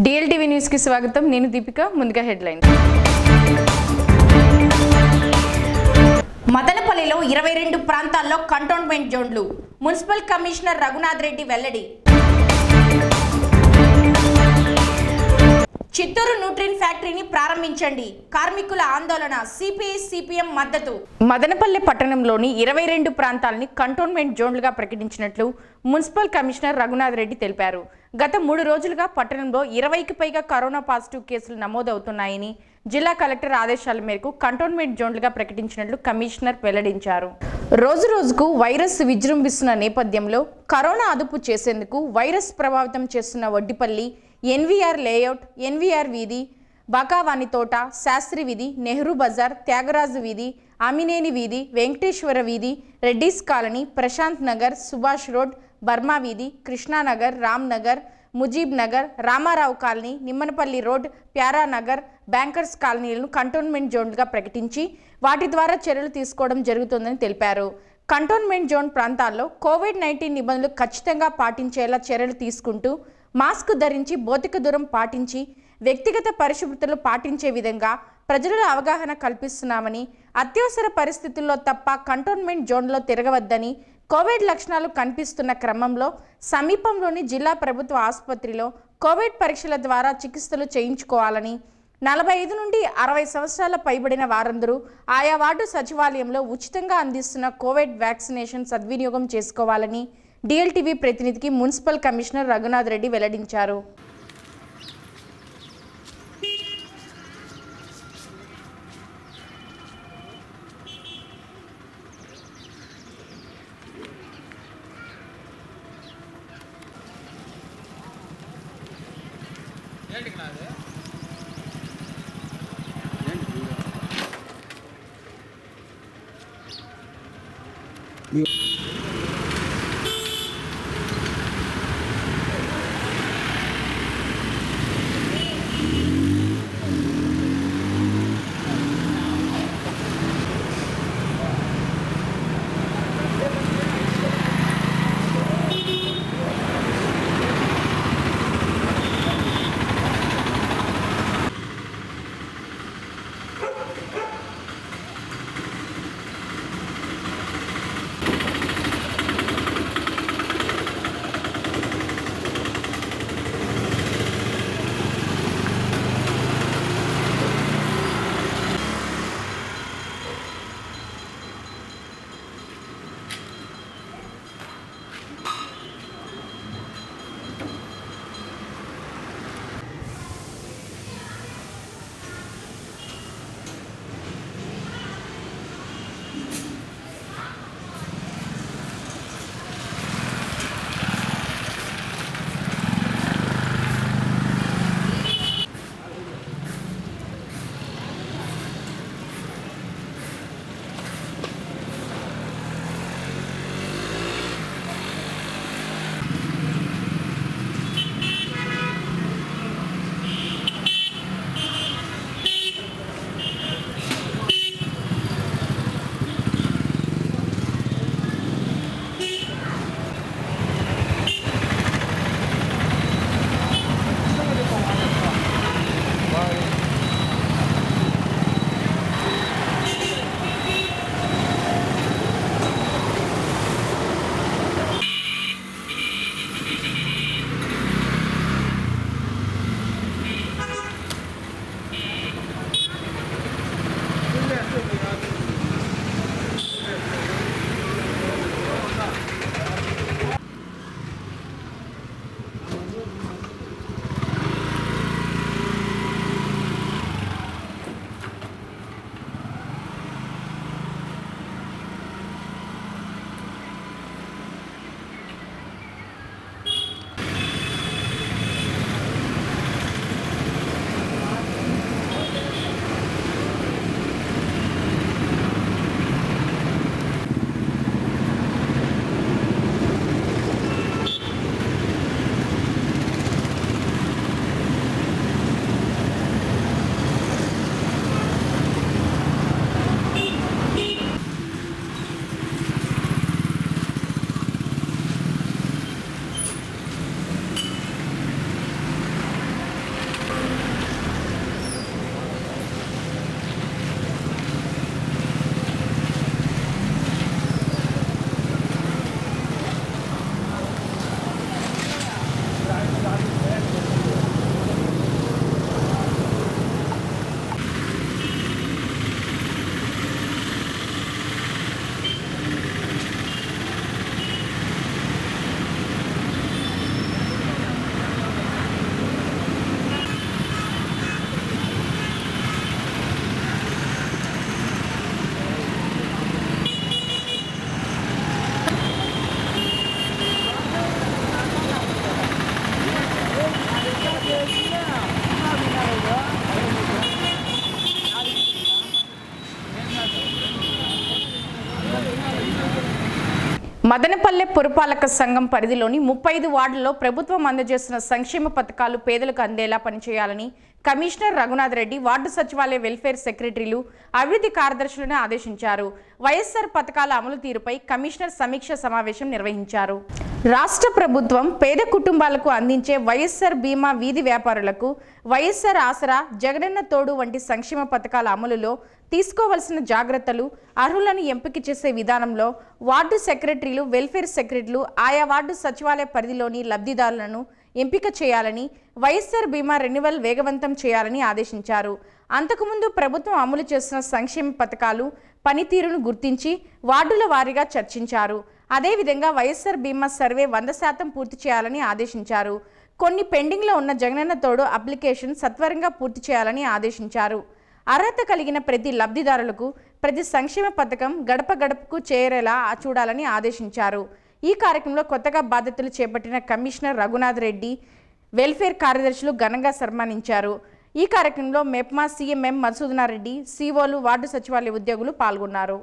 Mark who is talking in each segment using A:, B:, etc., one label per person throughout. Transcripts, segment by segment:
A: DLTV news కి స్వాగతం. నేను దీపిక. ముందుగా హెడ్లైన్.
B: మదనపల్లిలో 22 ప్రాంతాల్లో కంటోన్మెంట్ జోన్లు. మున్సిపల్ కమిషనర్ రఘునాథ్ రెడ్డి వెల్లడి. చిత్తూరు న్యూట్రిన్ ఫ్యాక్టరీని ప్రారంభించండి. కార్మికుల ఆందోళన. సిపిఐ సిపిఎం మద్దతు.
A: మదనపల్లి పట్టణంలోని 22 ప్రాంతాలని కంటోన్మెంట్ జోన్లుగా ప్రకటించినట్లు మున్సిపల్ కమిషనర్ రఘునాథ్ రెడ్డి తెలిపారు. గత 3 రోజులుగా పట్టణంలో 20కి పైగా కరోనా పాజిటివ్ కేసులు నమోదవుతున్నాయని జిల్లా కలెక్టర్ ఆదేశాల మేరకు కంటోన్మెంట్ జోన్లుగా ప్రకటించినట్లు కమిషనర్ వెల్లడించారు. రోజురోజుకు వైరస్ విజృంభిస్తున్న నేపథ్యంలో కరోనా అదుపు చేసేందుకు వైరస్ ప్రభావితం చేస్తున్న వడ్డిపల్లి, ఎన్వీఆర్ లేఅవుట్, ఎన్వీఆర్ వీధి, బాకావాణి తోట, శాస్త్రి వీధి, నెహ్రూ బజార్, త్యాగరాజు వీధి, అమినేని వీధి, వెంకటేశ్వర వీధి, Reddy's colony, Prashant Nagar, Subhash road, Burma వీధి, Krishnanagar, Ram Nagar, Mujib Nagar, Ramarao colony, Nimmanapalli road, Pyaranagar, bankers కాలనీలను కంటోన్మెంట్ జోన్లుగా ప్రకటించి వాటి ద్వారా చర్యలు తీసుకోవడం జరుగుతుందని తెలిపారు. కంటోన్మెంట్ జోన్ ప్రాంతాల్లో కోవిడ్-19 నిబంధనలు ఖచ్చితంగా పాటించేలా చర్యలు తీసుకుంటూ మాస్క్ ధరించి, భౌతిక దూరం పాటించి, వ్యక్తిగత పరిశుభ్రతలు పాటించే విధంగా ప్రజలలో అవగాహన కల్పిస్తున్నామని, అత్యవసర పరిస్థితుల్లో తప్ప కంటోన్మెంట్ జోన్లో తిరగవద్దని, కోవిడ్ లక్షణాలు కనిపిస్తున్న క్రమంలో సమీపంలోని జిల్లా ప్రభుత్వ ఆసుపత్రిలో కోవిడ్ పరీక్షల ద్వారా చికిత్సలు చేయించుకోవాలని, 45 నుండి 60 సంవత్సరాల పైబడిన వారందరూ ఆయా వార్డు సచివాలయంలో ఉచితంగా అందిస్తున్న కోవిడ్ వ్యాక్సినేషన్ సద్వినియోగం చేసుకోవాలని డిఎల్టీవీ ప్రతినిధికి మున్సిపల్ కమిషనర్ రఘునాథ్ రెడ్డి వెల్లడించారు. మదనపల్లె పురపాలక సంఘం పరిధిలోని 35 వార్డుల్లో ప్రభుత్వం అందజేస్తున్న సంక్షేమ పథకాలు పేదలకు అందేలా పనిచేయాలని కమిషనర్ రఘునాథ్ రెడ్డి వార్డు సచివాలయ వెల్ఫేర్ సెక్రటరీలు అభివృద్ధి కార్యదర్శులను ఆదేశించారు. వైఎస్ఆర్ పథకాల అమలు తీరుపై కమిషనర్ సమీక్ష సమావేశం నిర్వహించారు. రాష్ట్ర ప్రభుత్వం పేద కుటుంబాలకు అందించే వైఎస్ఆర్ బీమా, వీధి వ్యాపారులకు వైఎస్ఆర్ ఆసరా, జగనన్న తోడు వంటి సంక్షేమ పథకాల అమలులో తీసుకోవాల్సిన జాగ్రత్తలు, అర్హులను ఎంపిక చేసే విధానంలో వార్డు సెక్రటరీలు, వెల్ఫేర్ సెక్రటరీలు ఆయా వార్డు సచివాలయ పరిధిలోని లబ్ధిదారులను ఎంపిక చేయాలని, వైఎస్ఆర్ బీమా రెన్యువల్ వేగవంతం చేయాలని ఆదేశించారు. అంతకుముందు ప్రభుత్వం అమలు చేస్తున్న సంక్షేమ పథకాలు పనితీరును గుర్తించి వార్డుల వారీగా చర్చించారు. అదేవిధంగా వైఎస్ఆర్ బీమా సర్వే 100% పూర్తి చేయాలని ఆదేశించారు. కొన్ని పెండింగ్లో ఉన్న జగనన్న తోడు అప్లికేషన్ సత్వరంగా పూర్తి చేయాలని ఆదేశించారు. అర్హత కలిగిన ప్రతి లబ్ధిదారులకు ప్రతి సంక్షేమ పథకం గడప గడపకు చేరేలా చూడాలని ఆదేశించారు. ఈ కార్యక్రమంలో కొత్తగా బాధ్యతలు చేపట్టిన కమిషనర్ రఘునాథ్ రెడ్డి, వెల్ఫేర్ కార్యదర్శులు ఘనంగా సన్మానించారు. ఈ కార్యక్రమంలో మెప్మా సీఎంఎం మధుసూదనారెడ్డి, సిఓలు, వార్డు సచివాలయ ఉద్యోగులు పాల్గొన్నారు.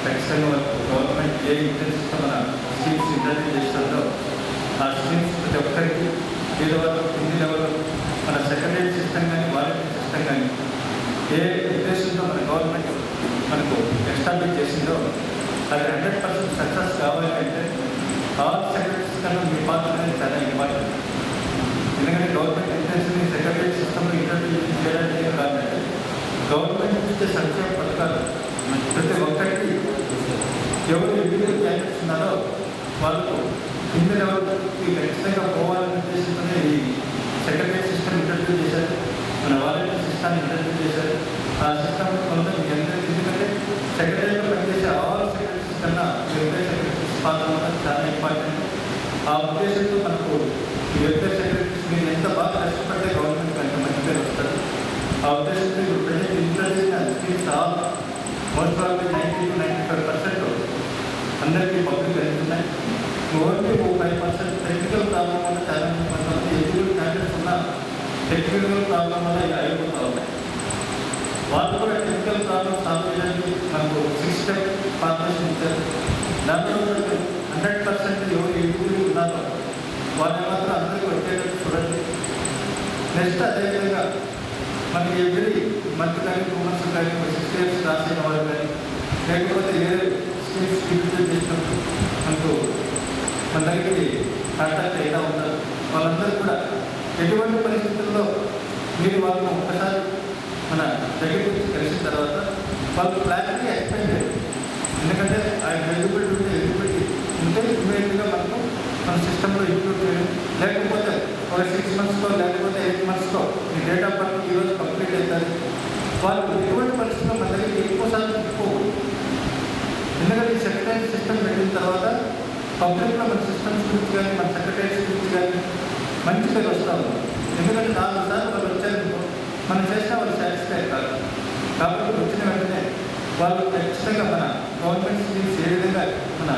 C: ఖచ్చితంగా గవర్నమెంట్ ఏ ఇంట్రెస్ట్ మన స్కీమ్స్ ఇంట్రడ్యూస్ చేస్తుందో ఆ స్కీమ్స్ ప్రతి ఒక్కరికి ఏదో కింది లెవెల్లో మన సెకండరీ సిస్టమ్ కానీ వాలంటరీ సిస్టమ్ కానీ ఏ ఉద్దేశంతో మన గవర్నమెంట్ మనకు ఎస్టాబ్లిష్ చేసిందో అది 100% సక్సెస్ కావాలి అంటే ఆల్ సెక్రటరీస్ కన్నా మీ పాత్ర అనేది చాలా ఇంపార్టెంట్. ఎందుకంటే గవర్నమెంట్ ఇంట్రెస్ట్ని సెక్రటరీ సిస్టమ్లో ఇంట్రడ్యూస్ చేయడానికి కాదంటే గవర్నమెంట్ ఇచ్చే సంక్షేమ పథకాలు ప్రతి ఒక్కరికి ఎవరు ఇండివిజువల్ క్యాండిడేట్స్ ఉన్నారో వాళ్ళకు కింద లెవెల్కి ఖచ్చితంగా పోవాలనే ఉద్దేశంతోనే ఈ సెక్రటరీ సిస్టమ్ ఇంట్రడ్యూస్ చేశారు, మన వాలంటీర్ సిస్టమ్ ఇంట్రడ్యూస్ చేశారు. ఆ సిస్టమ్ కొంత ఎందుకంటే సెక్రటరీలో పనిచేసే ఆల్ సెక్రటరీస్ కన్నా వెల్ఫేర్ సెక్రటరీస్ పాత్ర చాలా ఇంపార్టెంట్. ఆ ఉద్దేశంతో మనకు ఈ వెల్ఫేర్ సెక్రటరీస్ మీరు ఎంత బాగా కష్టపడితే గవర్నమెంట్కి అంత మంచి పేరు వస్తారు. ఆ ఉద్దేశంతో ఇప్పుడు present introduce schemes most probably 90 to 95% అందరికీ పబ్లిక్ వెళ్తున్నాయి. ఓన్లీ 5% టెక్నికల్ ప్రాబ్లం వల్ల చాలా కొంతమంది ఎలిజిబుల్ క్యాండిడేట్స్ ఉన్న టెక్నికల్ ప్రాబ్లం వల్ల ఇలా అయిపోతూ ఉన్నాయి. వాళ్ళు కూడా టెక్నికల్ ప్రాబ్లమ్ సాల్వ్ చేయడానికి మనకు 6 step పార్ట్నర్షిప్ ఇచ్చారు. దాంట్లో 100% ఎవరు ఎలిజిబుల్ ఉన్నారో వాళ్ళని మాత్రం అందరికీ వచ్చేటట్టు చూడండి. నెక్స్ట్ అదేవిధంగా మనకి ఎవ్రీ మంత్ కానీ 2 months కానీ 6 years రాసిన వాళ్ళు కానీ లేకపోతే వేరే స్కీమ్స్ ఇంప్లిమెంట్ చేసినప్పుడు మనకు మన దగ్గరికి కాంటాక్ట్ అయినా ఉంటారు. వాళ్ళందరూ కూడా ఎటువంటి పరిస్థితుల్లో మీరు వాళ్ళను ఒక్కసారి మన దగ్గరికి వచ్చి కలిసిన తర్వాత వాళ్ళు క్లారిటీ ఎక్స్ప్లెయిన్ చేయాలి. ఎందుకంటే ఆయన ఎలిజిబిలిటీ ఉంటే ఇమ్మీడియట్గా మనకు మన సిస్టంలో ఇంక్లూడ్ చేయడం, లేకపోతే ఒక 6 monthsకో లేకపోతే 8 monthsకో మీ డేట్ ఆఫ్ బర్త్ ఈరోజు కంప్లీట్ అవుతుంది. వాళ్ళు ఎటువంటి పరిస్థితుల్లో మన దగ్గరికి ఎక్కువసార్లు తీసుకోకూడదు. ఎందుకంటే ఈ సెక్రటరీ సిస్టమ్ పెట్టిన తర్వాత పబ్లిక్లో మన సిస్టమ్స్ గురించి కానీ మన సెక్రటరీస్ గురించి కానీ మంచి పేరు వస్తూ ఉంది. ఎందుకంటే 4 సార్లు వాళ్ళు వచ్చారనుకో మనం చేసినా వాళ్ళు సాటిస్ఫై కాదు. కాబట్టి వచ్చిన వెంటనే వాళ్ళు ఖచ్చితంగా మన గవర్నమెంట్ స్కీమ్స్ ఏ విధంగా మన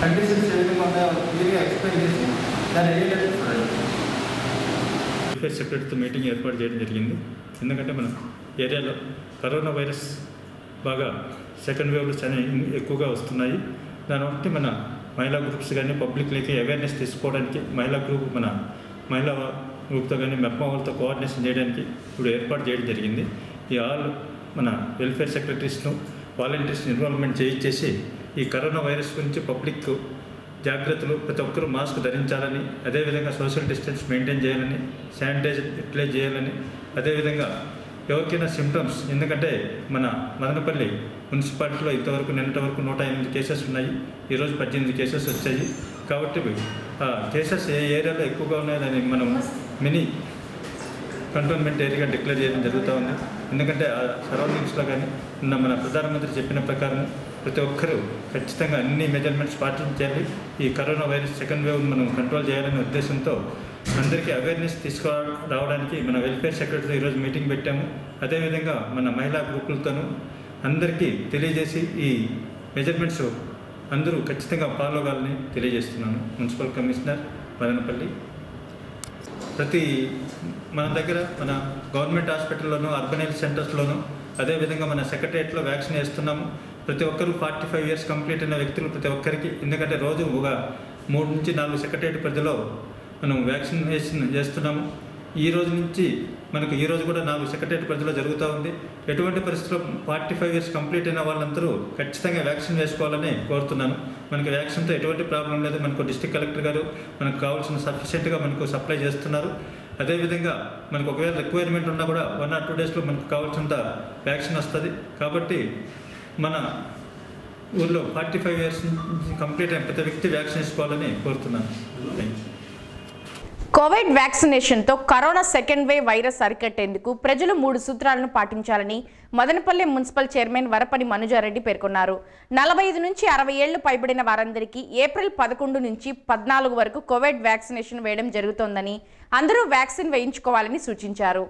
C: కండిషన్స్ ఏ విధంగా ఉన్నాయో క్లియర్గా ఎక్స్ప్లెయిన్ చేసి దాన్ని అయ్యేటట్టు చూడండి.
D: వెల్ఫేర్ సెక్రటరీతో మీటింగ్ ఏర్పాటు చేయడం జరిగింది. ఎందుకంటే మన ఏరియాలో కరోనా వైరస్ బాగా సెకండ్ వేవ్లు చాలా ఎక్కువగా వస్తున్నాయి. దాని బట్టి మన మహిళా గ్రూప్స్ కానీ పబ్లిక్లకి అవేర్నెస్ తీసుకోవడానికి మహిళా గ్రూప్తో కానీ మెప్మా వాళ్ళతో కోఆర్డినేషన్ చేయడానికి ఇప్పుడు ఏర్పాటు చేయడం జరిగింది. ఈ ఆల్ మన వెల్ఫేర్ సెక్రటరీస్ను వాలంటీర్స్ని ఇన్వాల్వ్మెంట్ చేయించేసి ఈ కరోనా వైరస్ గురించి పబ్లిక్ జాగ్రత్తలు ప్రతి ఒక్కరూ మాస్క్ ధరించాలని, అదేవిధంగా సోషల్ డిస్టెన్స్ మెయింటైన్ చేయాలని, శానిటైజర్ యూటిలైజ్ చేయాలని, అదేవిధంగా ఎవరికైనా సిమ్టమ్స్, ఎందుకంటే మన మదనపల్లి మున్సిపాలిటీలో ఇంతవరకు నిన్నటి వరకు 108 కేసెస్ ఉన్నాయి, ఈరోజు 18 కేసెస్ వచ్చాయి. కాబట్టి కేసెస్ ఏ ఏరియాలో ఎక్కువగా ఉన్నాయని మనం మినీ కంటోన్మెంట్ ఏరియాగా డిక్లేర్ చేయడం జరుగుతూ ఉంది. ఎందుకంటే ఆ సరౌండింగ్స్లో కానీ మన ప్రధానమంత్రి చెప్పిన ప్రకారం ప్రతి ఒక్కరూ ఖచ్చితంగా అన్ని మెజర్మెంట్స్ పాటించాలి. ఈ కరోనా వైరస్ సెకండ్ వేవ్ మనం కంట్రోల్ చేయాలనే ఉద్దేశంతో అందరికీ అవేర్నెస్ తీసుకురావడానికి మన వెల్ఫేర్ సెక్రటరీ ఈరోజు మీటింగ్ పెట్టాము. అదేవిధంగా మన మహిళా గ్రూపులతోనూ అందరికీ తెలియజేసి ఈ మెజర్మెంట్స్ అందరూ ఖచ్చితంగా ఫాలో కావాలని తెలియజేస్తున్నాను. Municipal commissioner Madanapalle. మన దగ్గర మన గవర్నమెంట్ హాస్పిటల్లోనూ, అర్బన్ హెల్త్ సెంటర్స్లోనూ, అదేవిధంగా మన సెక్రటరియట్లో వ్యాక్సిన్ వేస్తున్నాము. ప్రతి ఒక్కరూ 45 years కంప్లీట్ అయిన వ్యక్తులు ప్రతి ఒక్కరికి, ఎందుకంటే రోజు ఒక 3 నుంచి 4 సెక్రటరియట్ పరిధిలో మనం వ్యాక్సినేషన్ చేస్తున్నాము. ఈ రోజు నుంచి మనకు ఈ రోజు కూడా 4 సెక్రటరియట్ పరిధిలో జరుగుతూ ఉంది. ఎటువంటి పరిస్థితుల్లో 45 years కంప్లీట్ అయిన వాళ్ళందరూ ఖచ్చితంగా వ్యాక్సిన్ వేసుకోవాలని కోరుతున్నాను. మనకి వ్యాక్సిన్తో ఎటువంటి ప్రాబ్లం లేదు. మనకు డిస్ట్రిక్ట్ కలెక్టర్ గారు మనకు కావాల్సిన సఫిషియెంట్గా మనకు సప్లై చేస్తున్నారు. అదేవిధంగా మనకు ఒకవేళ రిక్వైర్మెంట్ ఉన్నా కూడా 1 or 2 daysలో మనకు కావాల్సినంత వ్యాక్సిన్ వస్తుంది. కాబట్టి మన ఊళ్ళో 45 years నుంచి కంప్లీట్ అయిన ప్రతి వ్యక్తి వ్యాక్సిన్ వేసుకోవాలని కోరుతున్నాను.
A: కోవిడ్ వ్యాక్సినేషన్తో కరోనా సెకండ్ వేవ్ వైరస్ అరికట్టేందుకు ప్రజలు 3 సూత్రాలను పాటించాలని మదనపల్లి మున్సిపల్ చైర్మన్ వరపని మనుజారెడ్డి పేర్కొన్నారు. 45 నుంచి 60 ఏళ్లు పైబడిన వారందరికీ ఏప్రిల్ 11 నుంచి 14 వరకు కోవిడ్ వ్యాక్సినేషన్ వేయడం జరుగుతోందని, అందరూ వ్యాక్సిన్ వేయించుకోవాలని సూచించారు.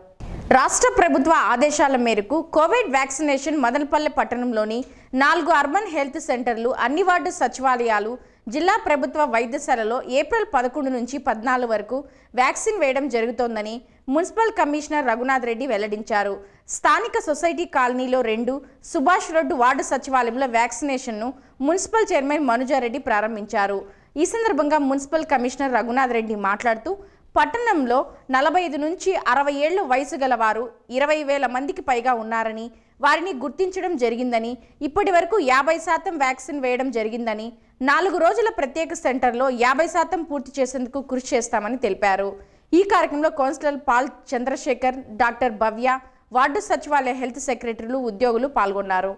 A: రాష్ట్ర ప్రభుత్వ ఆదేశాల మేరకు కోవిడ్ వ్యాక్సినేషన్ మదనపల్లి పట్టణంలోని 4 అర్బన్ హెల్త్ సెంటర్లు, అన్ని వార్డు సచివాలయాలు, జిల్లా ప్రభుత్వ వైద్యశాలలో ఏప్రిల్ 11 నుంచి 14 వరకు వ్యాక్సిన్ వేయడం జరుగుతోందని మున్సిపల్ కమిషనర్ రఘునాథ్ రెడ్డి వెల్లడించారు. స్థానిక సొసైటీ కాలనీలో 2, సుభాష్ రోడ్డు వార్డు సచివాలయంలో వ్యాక్సినేషన్ను మున్సిపల్ చైర్మన్ మనుజారెడ్డి ప్రారంభించారు. ఈ సందర్భంగా మున్సిపల్ కమిషనర్ రఘునాథ్ రెడ్డి మాట్లాడుతూ పట్టణంలో 45 నుంచి 60 ఏళ్ల వయసు గల వారు 20,000 మందికి పైగా ఉన్నారని, వారిని గుర్తించడం జరిగిందని, ఇప్పటి వరకు 50% వ్యాక్సిన్ వేయడం జరిగిందని, 4 రోజుల ప్రత్యేక సెంటర్లో 50% పూర్తి చేసేందుకు కృషి చేస్తామని తెలిపారు. ఈ కార్యక్రమంలో కౌన్సిలర్ పాల్ చంద్రశేఖర్, డాక్టర్ భవ్య, వార్డు సచివాలయ హెల్త్ సెక్రటరీలు, ఉద్యోగులు పాల్గొన్నారు.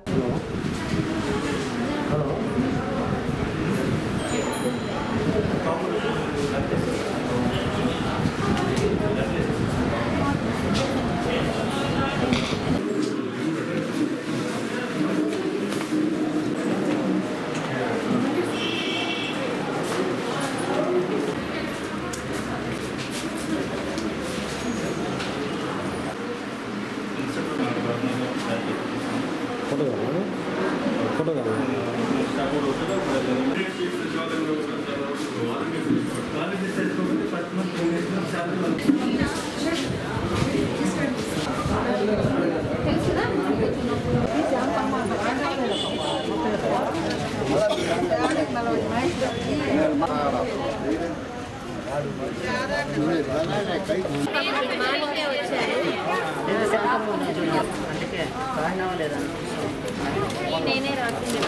E: నేనే రాసింది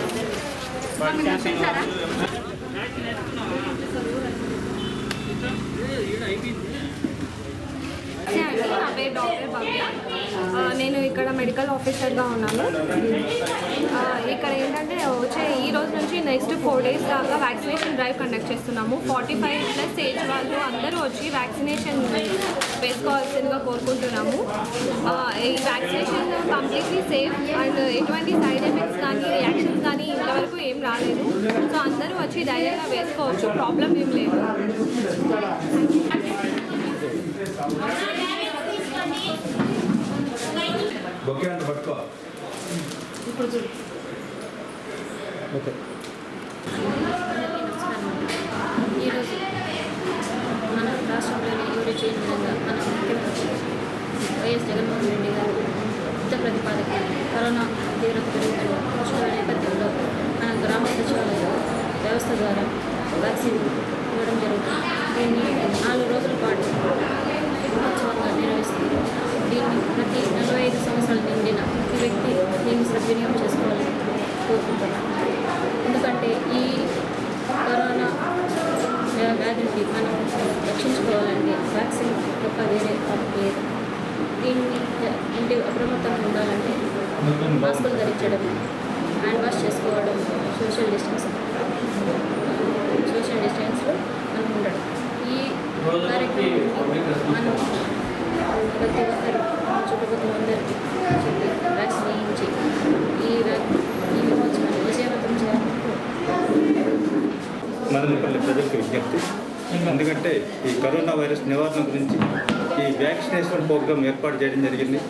E: నా పేరు డాక్టర్ భవ్య. నేను ఇక్కడ మెడికల్ ఆఫీసర్గా ఉన్నాను. ఇక్కడ ఏంటంటే ఈ రోజు నుంచి నెక్స్ట్ 4 days దాకా వ్యాక్సినేషన్ డ్రైవ్ కండక్ట్ చేస్తున్నాము. 45+ ఏజ్ వాళ్ళు అందరూ వచ్చి వ్యాక్సినేషన్ వేసుకోవాల్సిందిగా కోరుకుంటున్నాము. ఈ వ్యాక్సినేషన్ కంప్లీట్లీ సేఫ్ అండ్ ఎటువంటి సైడ్ ఎఫెక్ట్స్ కానీ రియాక్షన్స్ కానీ ఇంతవరకు ఏం రాలేదు. సో అందరూ వచ్చి ధైర్యంగా వేసుకోవచ్చు, ప్రాబ్లం ఏం లేదు. ఈరోజు మన రాష్ట్రంలోని ఎవరు చేయని విధంగా మన ముఖ్యమంత్రి వైఎస్ జగన్మోహన్ రెడ్డి గారు యుద్ధ ప్రతిపాదక కరోనా తీవ్రత పెరుగుతున్న పోషకాల నేపథ్యంలో మన గ్రామ సచివాలయ వ్యవస్థ ద్వారా వ్యాక్సిన్ ఇవ్వడం జరుగుతుంది. దీన్ని 4 రోజుల పాటు మహోత్సవంగా నిర్వహిస్తుంది. దీన్ని ప్రతి 45 సంవత్సరాలు నిండిన ప్రతి వ్యక్తి దీన్ని సద్వినియోగం చేసుకోవాలని కోరుకుంటున్నాను. ఎందుకంటే ఈ కరోనా వ్యాధి నుండి మనం రక్షించుకోవాలంటే వ్యాక్సిన్ తప్ప వేరే లేదు. దీన్ని అప్రమత్తంగా ఉండాలంటే మాస్కులు ధరించడం, హ్యాండ్ వాష్ చేసుకోవడం, సోషల్ డిస్టెన్స్లో మనం ఉండడం. ఈ కార్యక్రమాన్ని మనం ప్రతి ఒక్కరు చుట్టుపక్కల అందరికీ చెప్పి వ్యాక్సిన్ వేయించి ఈ విమోచనాన్ని విజయవంతం చేయాలని
D: మదనపల్లి ప్రజలకు విజ్ఞప్తి. ఎందుకంటే ఈ కరోనా వైరస్ నివారణ గురించి ఈ వ్యాక్సినేషన్ ప్రోగ్రాం ఏర్పాటు చేయడం జరిగింది.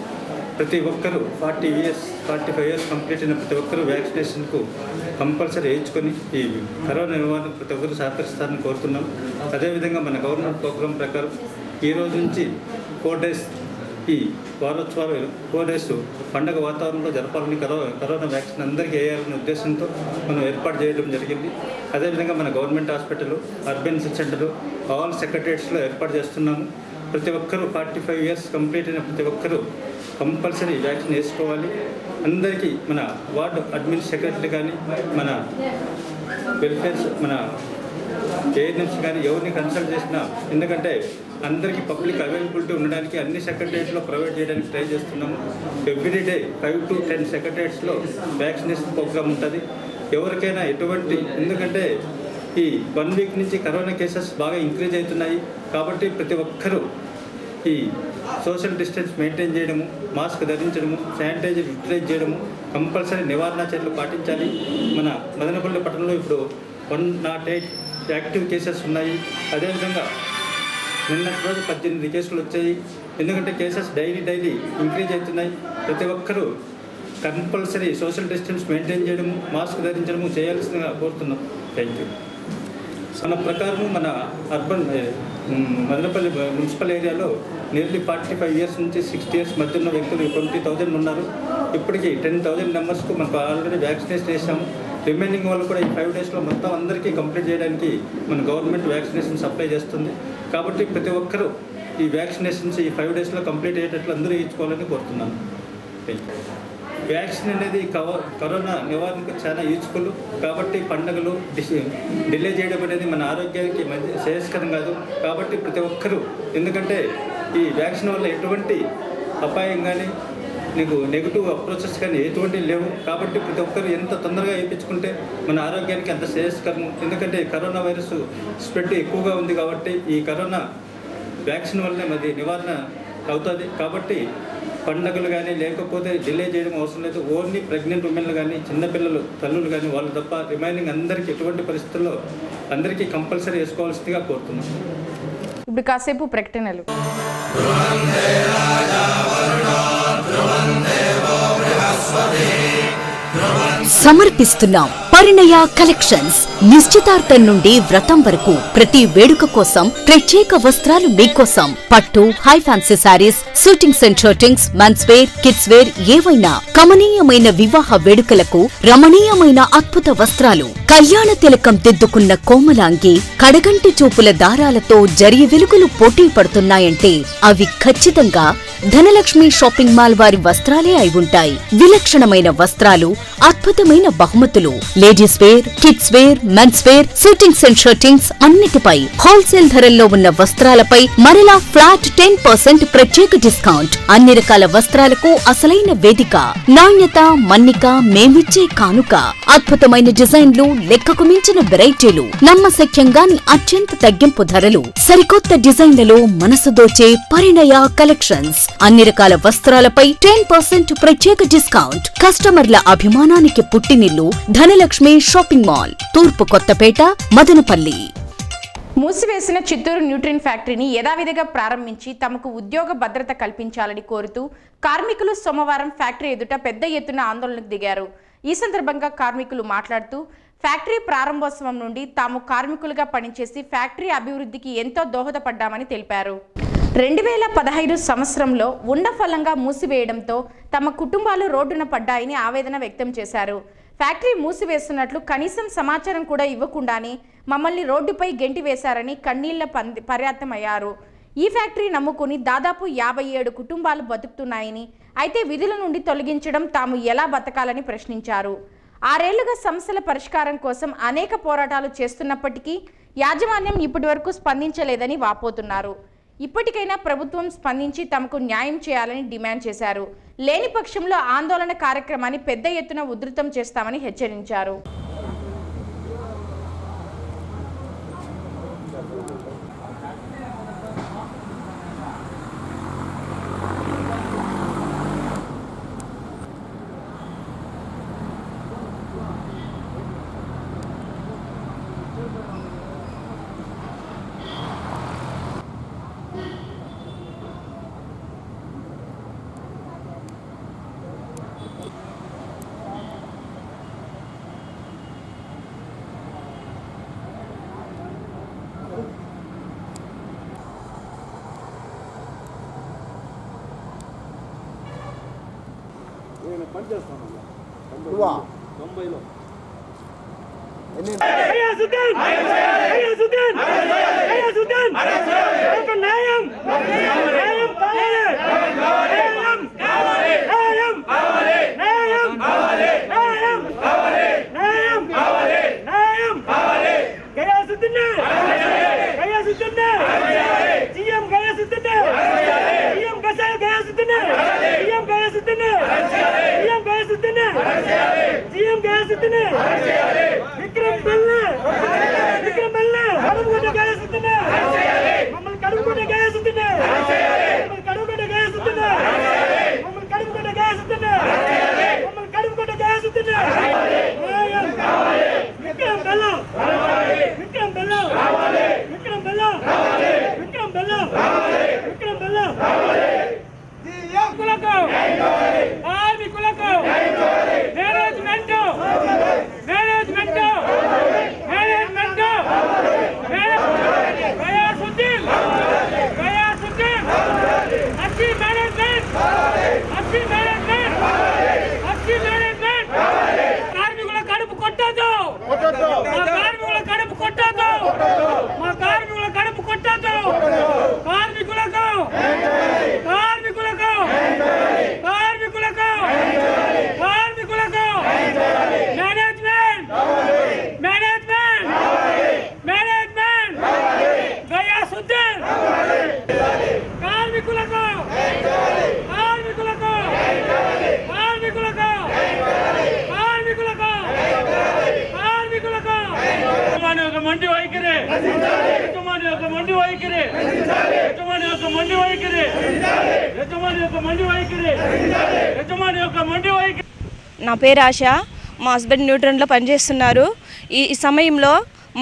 D: ప్రతి ఒక్కరూ 45 ఇయర్స్ కంప్లీట్ అయిన ప్రతి ఒక్కరూ వ్యాక్సినేషన్కు కంపల్సరీ వేయించుకొని ఈ కరోనా నివారణ ప్రతి ఒక్కరు సహకరిస్తారని కోరుతున్నాం. అదేవిధంగా మన గవర్నమెంట్ ప్రోగ్రాం ప్రకారం ఈ రోజు నుంచి 4 days ఈ వారోత్సవాలు 4 days పండగ వాతావరణంలో జరపాలని, కరోనా వ్యాక్సిన్ అందరికీ వేయాలనే ఉద్దేశంతో మనం ఏర్పాటు చేయడం జరిగింది. అదేవిధంగా మన గవర్నమెంట్ హాస్పిటల్, అర్బన్ సెంటర్లు, ఆల్ సెక్రటరియట్స్లో ఏర్పాటు చేస్తున్నాము. ప్రతి ఒక్కరూ 45 ఇయర్స్ కంప్లీట్ అయిన ప్రతి ఒక్కరూ కంపల్సరీ వ్యాక్సిన్ వేసుకోవాలి. అందరికీ మన వార్డు అడ్మిన్ సెక్రటరీ కానీ, మన వెల్ఫేర్స్, మన ఏఎన్ఎంస్ కానీ ఎవరిని కన్సల్ట్ చేసినా, ఎందుకంటే అందరికీ పబ్లిక్ అవైలబిలిటీ ఉండడానికి అన్ని సెక్రటరియట్స్లో ప్రొవైడ్ చేయడానికి ట్రై చేస్తున్నాము. ఎవ్రీడే 5 to 10 సెక్రటరియట్స్లో వ్యాక్సినేషన్ ప్రోగ్రామ్ ఉంటుంది. ఎవరికైనా ఎటువంటి, ఎందుకంటే ఈ 1 week నుంచి కరోనా కేసెస్ బాగా ఇంక్రీజ్ అవుతున్నాయి. కాబట్టి ప్రతి ఒక్కరూ ఈ సోషల్ డిస్టెన్స్ మెయింటైన్ చేయడము, మాస్క్ ధరించడము, శానిటైజర్ యూటిలైజ్ చేయడము, కంపల్సరీ నివారణ చర్యలు పాటించాలి. మన మదనపల్లి పట్టణంలో ఇప్పుడు 108 యాక్టివ్ కేసెస్ ఉన్నాయి. అదేవిధంగా నిన్నటి రోజు 18 కేసులు వచ్చాయి. ఎందుకంటే కేసెస్ డైలీ ఇంక్రీజ్ అవుతున్నాయి. ప్రతి ఒక్కరూ కంపల్సరీ సోషల్ డిస్టెన్స్ మెయింటైన్ చేయడము, మాస్క్ ధరించడము చేయాల్సిందిగా కోరుతున్నాం. Thank you. మన ప్రకారం మన మదనపల్లి మున్సిపల్ ఏరియాలో నియర్లీ 45 ఇయర్స్ నుంచి 60 ఇయర్స్ మధ్య ఉన్న వ్యక్తులు 20,000 ఉన్నారు. ఇప్పటికీ 10,000 మెంబర్స్కు మనకు ఆల్రెడీ వ్యాక్సినేషన్ చేసాము. రిమైనింగ్ వాళ్ళు కూడా ఈ 5 daysలో మొత్తం అందరికీ కంప్లీట్ చేయడానికి మన గవర్నమెంట్ వ్యాక్సినేషన్ సప్లై చేస్తుంది. కాబట్టి ప్రతి ఒక్కరూ ఈ వ్యాక్సినేషన్స్ ఈ 5 daysలో కంప్లీట్ అయ్యేటట్లు అందరూ ఇచ్చుకోవాలని కోరుతున్నాను. వ్యాక్సిన్ అనేది కరోనా నివారణకు చాలా యూజ్ఫుల్. కాబట్టి పండుగలు డిలే చేయడం అనేది మన ఆరోగ్యానికి మంచి శ్రేయస్కరం కాదు. కాబట్టి ప్రతి ఒక్కరూ, ఎందుకంటే ఈ వ్యాక్సిన్ వల్ల ఎటువంటి అపాయం కానీ, నీకు నెగిటివ్ అప్రోచెస్ కానీ ఎటువంటి లేవు. కాబట్టి ప్రతి ఒక్కరు ఎంత తొందరగా వేయించుకుంటే మన ఆరోగ్యానికి అంత శ్రేయస్కరము. ఎందుకంటే కరోనా వైరస్ స్ప్రెడ్ ఎక్కువగా ఉంది. కాబట్టి ఈ కరోనా వ్యాక్సిన్ వల్లనే మరి నివారణ అవుతుంది. కాబట్టి పండుగలు కానీ లేకపోతే డిలే చేయడం అవసరం లేదు. ఓన్లీ ప్రెగ్నెంట్ ఉమెన్లు కానీ, చిన్నపిల్లలు, తల్లులు కానీ వాళ్ళు తప్ప రిమైనింగ్ అందరికీ ఎటువంటి పరిస్థితుల్లో అందరికీ కంపల్సరీ వేసుకోవాల్సిందిగా కోరుతున్నాం.
A: ఇప్పుడు కాసేపు ప్రకటనలు.
F: సమర్పిస్తున్నాం పరిణయ కలెక్షన్స్. నిశ్చితార్థం నుండి వ్రతం వరకు ప్రతి వేడుక కోసం ప్రత్యేక వస్త్రాలు మీకోసం. పట్టు, high fancy saris, suitings and shirtings, men's wear, kids wear ఏవైనా కమనీయమైన వివాహ వేడుకలకు రమణీయమైన అద్భుత వస్త్రాలు. కళ్యాణ తిలకం దిద్దుకున్న కోమలాంగి, కడగంటి చూపుల దారాలతో జరి వెలుగులు పోటీ పడుతున్నాయంటే అవి ఖచ్చితంగా ధనలక్ష్మి షాపింగ్ మాల్ వారి వస్త్రాలే అయి ఉంటాయి. విలక్షణమైన వస్త్రాలు, అద్భుతమైన బహుమతులు, ladies wear, kids wear, men's wear, shootings and shirtings అన్నిటిపై హోల్సేల్ ధరల్లో ఉన్న వస్త్రాలపై మరలా ఫ్లాట్ 10% ప్రత్యేక డిస్కౌంట్. అన్ని రకాల వస్త్రాలకు అసలైన వేదిక. నాణ్యత, మన్నిక మేమిచ్చే కానుక. అద్భుతమైన డిజైన్లు, లెక్కకు మించిన వెరైటీలు, నమ్మశక్యంగాని అత్యంత తగ్గింపు ధరలు, సరికొత్త డిజైన్లలో మనసు దోచే పరిణయ కలెక్షన్స్. అన్ని రకాల వస్త్రాలపై 10% ప్రత్యేక డిస్కౌంట్. కస్టమర్ల అభిమానానికి పుట్టినిల్లు ధనలక్ష్మి షాపింగ్ మాల్, తూర్పు కొత్తపేట, మదనపల్లి.
A: మూసివేసిన చిత్తూరు న్యూట్రిన్ ఫ్యాక్టరీని యథావిధిగా ప్రారంభించి తమకు ఉద్యోగ భద్రత కల్పించాలని కోరుతూ కార్మికులు సోమవారం ఫ్యాక్టరీ ఎదుట పెద్ద ఎత్తున ఆందోళనకు దిగారు. ఈ సందర్భంగా కార్మికులు మాట్లాడుతూ ఫ్యాక్టరీ ప్రారంభోత్సవం నుండి తాము కార్మికులుగా పనిచేసి ఫ్యాక్టరీ అభివృద్ధికి ఎంతో దోహదపడ్డామని తెలిపారు. 2015 సంవత్సరంలో ఉండఫలంగా మూసివేయడంతో తమ కుటుంబాలు రోడ్డున పడ్డాయని ఆవేదన వ్యక్తం చేశారు. ఫ్యాక్టరీ మూసివేస్తున్నట్లు కనీసం సమాచారం కూడా ఇవ్వకుండానే మమ్మల్ని రోడ్డుపై గెంటి వేశారని కన్నీళ్ల పర్యాప్తమయ్యారు. ఈ ఫ్యాక్టరీ నమ్ముకుని దాదాపు 57 కుటుంబాలు బతుకుతున్నాయని, అయితే విధుల నుండి తొలగించడం తాము ఎలా బతకాలని ప్రశ్నించారు. 6 ఏళ్లుగా సమస్యల పరిష్కారం కోసం అనేక పోరాటాలు చేస్తున్నప్పటికీ యాజమాన్యం ఇప్పటివరకు స్పందించలేదని వాపోతున్నారు. ఇప్పటికైనా ప్రభుత్వం స్పందించి తమకు న్యాయం చేయాలని డిమాండ్ చేశారు. లేని పక్షంలో ఆందోళన కార్యక్రమాన్ని పెద్ద ఎత్తున ఉధృతం చేస్తామని హెచ్చరించారు.
G: నా పేరు ఆశ. మా హస్బెండ్ న్యూట్రన్లో పనిచేస్తున్నారు. ఈ సమయంలో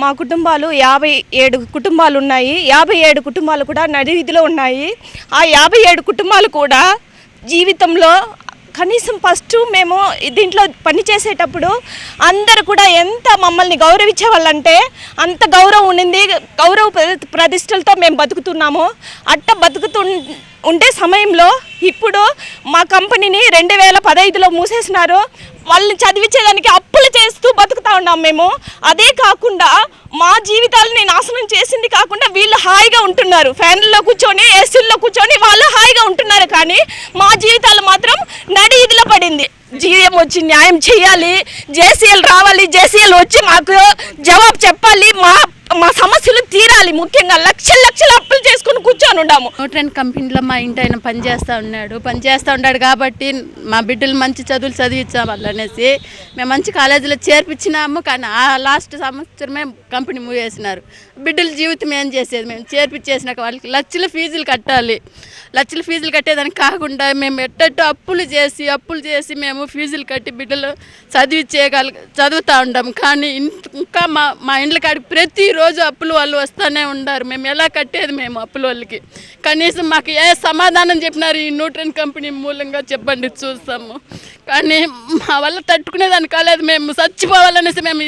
G: మా కుటుంబాలు 57 కుటుంబాలు ఉన్నాయి. 57 కుటుంబాలు కూడా నడివీధిలో ఉన్నాయి. ఆ 57 కుటుంబాలు కూడా జీవితంలో కనీసం ఫస్ట్ మేము దీంట్లో పని చేసేటప్పుడు అందరూ కూడా ఎంత మమ్మల్ని గౌరవించే వాళ్ళంటే అంత గౌరవం ఉండింది. గౌరవ ప్రతిష్టలతో మేము బతుకుతున్నాము. అట్ట ఉండే సమయంలో ఇప్పుడు మా కంపెనీని 2015లో మూసేసినారు. వాళ్ళని చదివించేదానికి అప్పులు చేస్తూ బతుకుతా ఉన్నాం మేము. అదే కాకుండా మా జీవితాలని నాశనం చేసింది కాకుండా వీళ్ళు హాయిగా ఉంటున్నారు. ఫ్యాన్లలో కూర్చొని ఏసీల్లో కూర్చొని వాళ్ళు హాయిగా ఉంటున్నారు. కానీ మా జీవితాలు మాత్రం నడివీధిలో పడింది. జీఎం వచ్చి న్యాయం చేయాలి, జేసీఎల్ రావాలి, జేసీఎల్ వచ్చి మాకు జవాబు చెప్పాలి, మా సమస్యలు తీరాలి. ముఖ్యంగా లక్షల అప్పులు చేసుకుని కూర్చొని ఉన్నాము.
H: న్యూట్రన్ కంపెనీలో మా ఇంటి ఆయన పనిచేస్తూ ఉన్నాడు కాబట్టి మా బిడ్డలు మంచి చదువులు చదివించాం వాళ్ళనేసి మేము మంచి కాలేజీలో చేర్పించినాము. కానీ ఆ లాస్ట్ సంవత్సరమే కంపెనీ మూవ్ చేసినారు. బిడ్డల జీవితం ఏం చేసేది? మేము చేర్పించేసినాక వాళ్ళకి లక్షల ఫీజులు కట్టాలి. లక్షల ఫీజులు కట్టేదానికి కాకుండా మేము ఎట్టట్టు అప్పులు చేసి మేము ఫీజులు కట్టి బిడ్డలు చదువుతూ ఉంటాం. కానీ ఇంకా మా ఇండ్ల కాడికి ప్రతిరోజు అప్పులు వాళ్ళు వస్తూనే ఉన్నారు. మేము ఎలా కట్టేది? మేము అప్పుల వాళ్ళకి కనీసం మాకు ఏ సమాధానం చెప్పినారు ఈ న్యూట్రన్ కంపెనీ మూలంగా చెప్పండి, చూస్తాము. కానీ మా వల్ల తట్టుకునేదాన్ని కాలేదు. మేము చచ్చిపోవాలనేసి మేము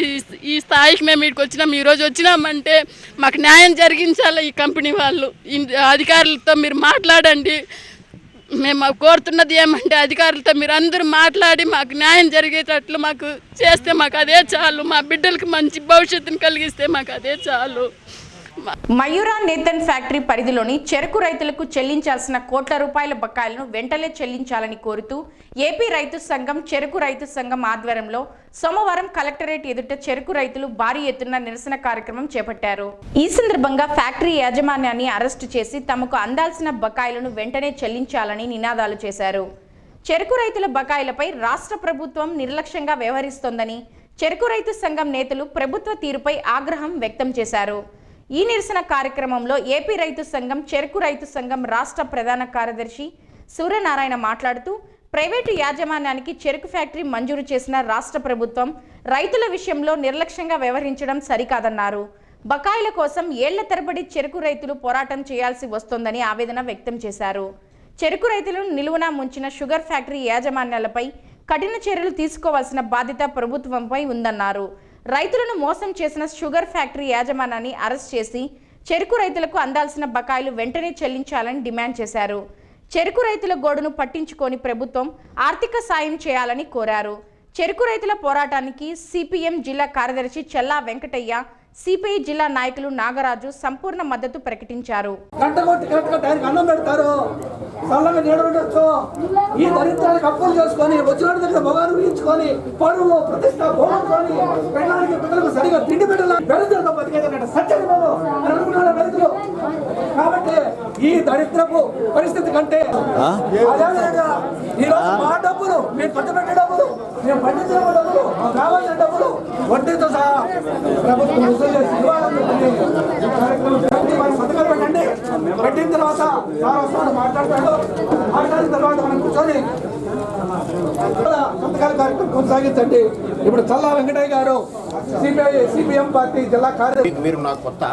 H: ఈ స్థాయికి మేము ఇక్కడికి వచ్చినాం. ఈరోజు వచ్చినామంటే మాకు న్యాయం జరిగించాలి. ఈ కంపెనీ వాళ్ళు అధికారులతో మీరు మాట్లాడండి. మేము కోరుతున్నది ఏమంటే అధికారులతో మీరు అందరూ మాట్లాడి మాకు న్యాయం జరిగేటట్లు మాకు చేస్తే మాకు అదే చాలు. మా బిడ్డలకు మంచి భవిష్యత్తును కలిగిస్తే మాకు అదే చాలు.
A: మయూరా నేతన్ ఫ్యాక్టరీ పరిధిలోని చెరకు రైతులకు చెల్లించాల్సిన కోట్ల రూపాయల బకాయిలను వెంటనే చెల్లించాలని కోరుతూ ఏపీ రైతు సంఘం చెరకు రైతు సంఘం ఆధ్వర్యంలో సోమవారం కలెక్టరేట్ ఎదుట చెరకు రైతులు భారీ ఎత్తున నిరసన కార్యక్రమం చేపట్టారు. ఈ సందర్భంగా ఫ్యాక్టరీ యాజమాన్యాన్ని అరెస్టు చేసి తమకు అందాల్సిన బకాయిలను వెంటనే చెల్లించాలని నినాదాలు చేశారు. చెరకు రైతుల బకాయిలపై రాష్ట్ర ప్రభుత్వం నిర్లక్ష్యంగా వ్యవహరిస్తోందని చెరకు రైతు సంఘం నేతలు ప్రభుత్వ తీరుపై ఆగ్రహం వ్యక్తం చేశారు. ఈ నిరసన కార్యక్రమంలో ఏపీ రైతు సంఘం చెరకు రైతు సంఘం రాష్ట్ర ప్రధాన కార్యదర్శి సూర్యనారాయణ మాట్లాడుతూ ప్రైవేటు యాజమాన్యానికి చెరకు ఫ్యాక్టరీ మంజూరు చేసిన రాష్ట్ర ప్రభుత్వం రైతుల విషయంలో నిర్లక్ష్యంగా వ్యవహరించడం సరికాదన్నారు. బకాయిల కోసం ఏళ్ల తరబడి చెరకు రైతులు పోరాటం చేయాల్సి వస్తోందని ఆవేదన వ్యక్తం చేశారు. చెరకు రైతులను నిలువున ముంచిన షుగర్ ఫ్యాక్టరీ యాజమాన్యాలపై కఠిన చర్యలు తీసుకోవాల్సిన బాధ్యత ప్రభుత్వంపై ఉందన్నారు. రైతులను మోసం చేసిన షుగర్ ఫ్యాక్టరీ యాజమాన్యాన్ని అరెస్ట్ చేసి చెరకు రైతులకు అందాల్సిన బకాయిలు వెంటనే చెల్లించాలని డిమాండ్ చేశారు. చెరకు రైతుల గోడును పట్టించుకొని ప్రభుత్వం ఆర్థిక సాయం చేయాలని కోరారు. చెరకు రైతుల పోరాటానికి సిపిఎం జిల్లా కార్యదర్శి చెల్లా వెంకటయ్య, సిపిఐ జిల్లా నాయకులు నాగరాజు సంపూర్ణ మద్దతు ప్రకటించారు.
I: ఈ దరిద్రానికి అప్పులు చేసుకొని వచ్చిన దగ్గర మొగాను ఊహించుకొని పరువు ప్రతిష్ట పోగొట్టుకొని పెళ్ళానికి పిల్లలకు సరిగా తిండి పెట్టాలి దరిద్రంతో బతికేదన్నట్టు సత్యని బాబు అని అనుకున్నాడు రైతులు. కాబట్టి ఈ దరిద్రపు పరిస్థితి కంటే అదేవిధంగా ఈరోజు మా డబ్బులు మేము ఖర్చు పెట్టే డబ్బులు మేము పండించిన డబ్బులు కావాల్సిన డబ్బులు వడ్డీతో సహా ప్రభుత్వం వసూలు చేసి ఇవ్వాలని పథకాలు పెట్టండి. పెట్టిన తర్వాత సార్ వస్తాడు మాట్లాడతాడు. మాట్లాడిన తర్వాత మనం కూర్చొని సంతకాల కార్యక్రమం కొనసాగించండి. ఇప్పుడు చల్లా వెంకటయ్య గారు సిపిఎం పార్టీ జిల్లా కార్యదర్శి.
J: మీరు నాకు కొత్త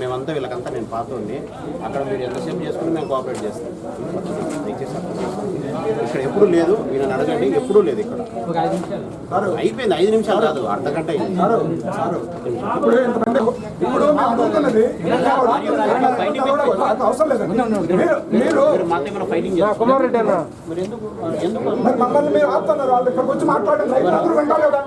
J: మేమంతా వీళ్ళకంతా నేను పాతోండి. అక్కడ మీరు ఎంతసేపు చేసుకుని మేము కోఆపరేట్ చేస్తాం. ఇక్కడ ఎప్పుడు లేదు, ఈయన అడగండి. ఎప్పుడూ లేదు ఇక్కడ. అయిపోయింది 5 నిమిషాలు కాదు, అర్ధగంట అయింది. ఫైటింగ్
I: మమ్మల్ని మీరు ఆపుతున్నారు. వాళ్ళు ఇక్కడికి వచ్చి మాట్లాడండి. రైతులకు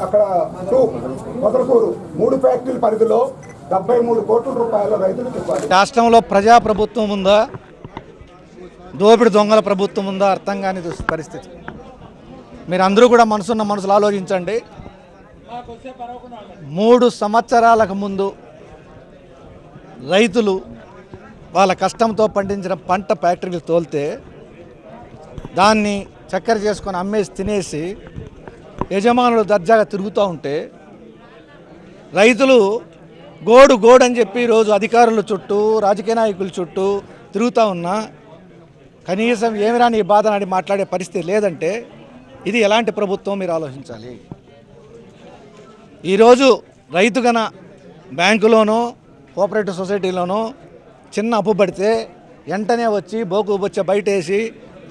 I: అక్కడ మొదలకూరు 3 ఫ్యాక్టరీల పరిధిలో 73 కోట్ల రూపాయల రైతులకు ఇవ్వాలి.
K: రాష్ట్రంలో ప్రజాప్రభుత్వం ఉందా, దోపిడి దొంగల ప్రభుత్వం ఉందా అర్థం కాని పరిస్థితి. మీరందరూ కూడా మనసులు ఆలోచించండి. 3 సంవత్సరాలకు ముందు రైతులు వాళ్ళ కష్టంతో పండించిన పంట ఫ్యాక్టరీలు తోలితే దాన్ని చక్కెర చేసుకొని అమ్మేసి తినేసి యజమానులు దర్జాగా తిరుగుతూ ఉంటే రైతులు గోడు అని చెప్పి రోజు అధికారుల చుట్టూ రాజకీయ నాయకుల చుట్టూ తిరుగుతూ ఉన్నా కనీసం ఏమిరా నీ బాధ నాడి మాట్లాడే పరిస్థితి లేదంటే ఇది ఎలాంటి ప్రభుత్వం మీరు ఆలోచించాలి. ఈరోజు రైతు గన బ్యాంకులోనో కోఆపరేటివ్ సొసైటీలోనో చిన్న అప్పు పడితే వెంటనే వచ్చి బోకు బొచ్చ బయటేసి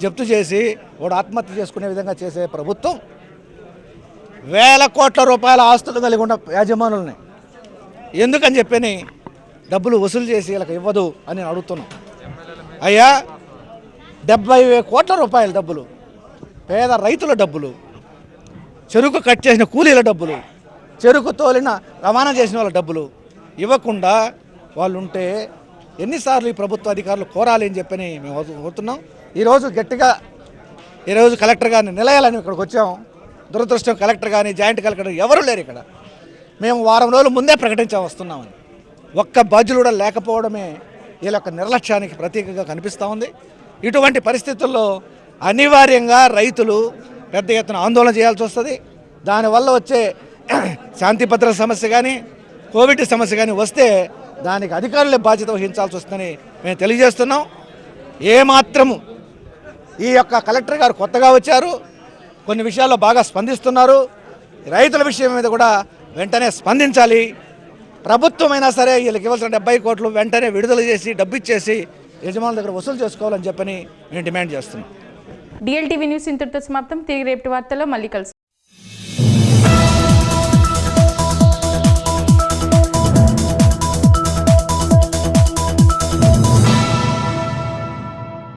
K: జప్తు చేసి వాడు ఆత్మహత్య చేసుకునే విధంగా చేసే ప్రభుత్వం వేల కోట్ల రూపాయల ఆస్తులు కలిగి ఉన్న యాజమానులని ఎందుకని చెప్పని డబ్బులు వసూలు చేసి వీళ్ళకి ఇవ్వదు అని నేను అడుగుతున్నాం. అయ్యా 70,000 కోట్ల రూపాయల డబ్బులు, పేద రైతుల డబ్బులు, చెరుకు కట్ చేసిన కూలీల డబ్బులు, చెరుకు తోలిన రవాణా చేసిన వాళ్ళ డబ్బులు ఇవ్వకుండా వాళ్ళు ఉంటే ఎన్నిసార్లు ఈ ప్రభుత్వ అధికారులు కోరాలి అని చెప్పని మేము కోరుతున్నాం. ఈరోజు గట్టిగా ఈరోజు కలెక్టర్ గారిని నిలయాలని ఇక్కడికి వచ్చాం. దురదృష్టం కలెక్టర్ కానీ జాయింట్ కలెక్టర్ ఎవరు లేరు ఇక్కడ. మేము వారం రోజుల ముందే వస్తున్నామని. ఒక్క బాధ్యులు కూడా లేకపోవడమే వీళ్ళ యొక్క నిర్లక్ష్యానికి ప్రతీకగా కనిపిస్తూ ఉంది. ఇటువంటి పరిస్థితుల్లో అనివార్యంగా రైతులు పెద్ద ఎత్తున ఆందోళన చేయాల్సి వస్తుంది. దానివల్ల వచ్చే శాంతి భద్రత సమస్య కానీ కోవిడ్ సమస్య కానీ వస్తే దానికి అధికారులే బాధ్యత వహించాల్సి వస్తుందని మేము తెలియజేస్తున్నాం. ఏమాత్రము ఈ యొక్క కలెక్టర్ గారు కొత్తగా వచ్చారు, కొన్ని విషయాల్లో బాగా స్పందిస్తున్నారు. రైతుల విషయం మీద కూడా వెంటనే స్పందించాలి. ప్రభుత్వమైనా సరే వీళ్ళకి ఇవ్వాల్సిన 70 కోట్లు వెంటనే విడుదల చేసి డబ్బు ఇచ్చేసి యజమానుల దగ్గర వసూలు చేసుకోవాలని చెప్పని మేము డిమాండ్ చేస్తున్నాం.
A: డిఎల్టీవీ న్యూస్ ఇంతటితో సమాప్తం. తిరిగి రేపటి వార్తల్లో మళ్ళీ కలుసుకుందాం.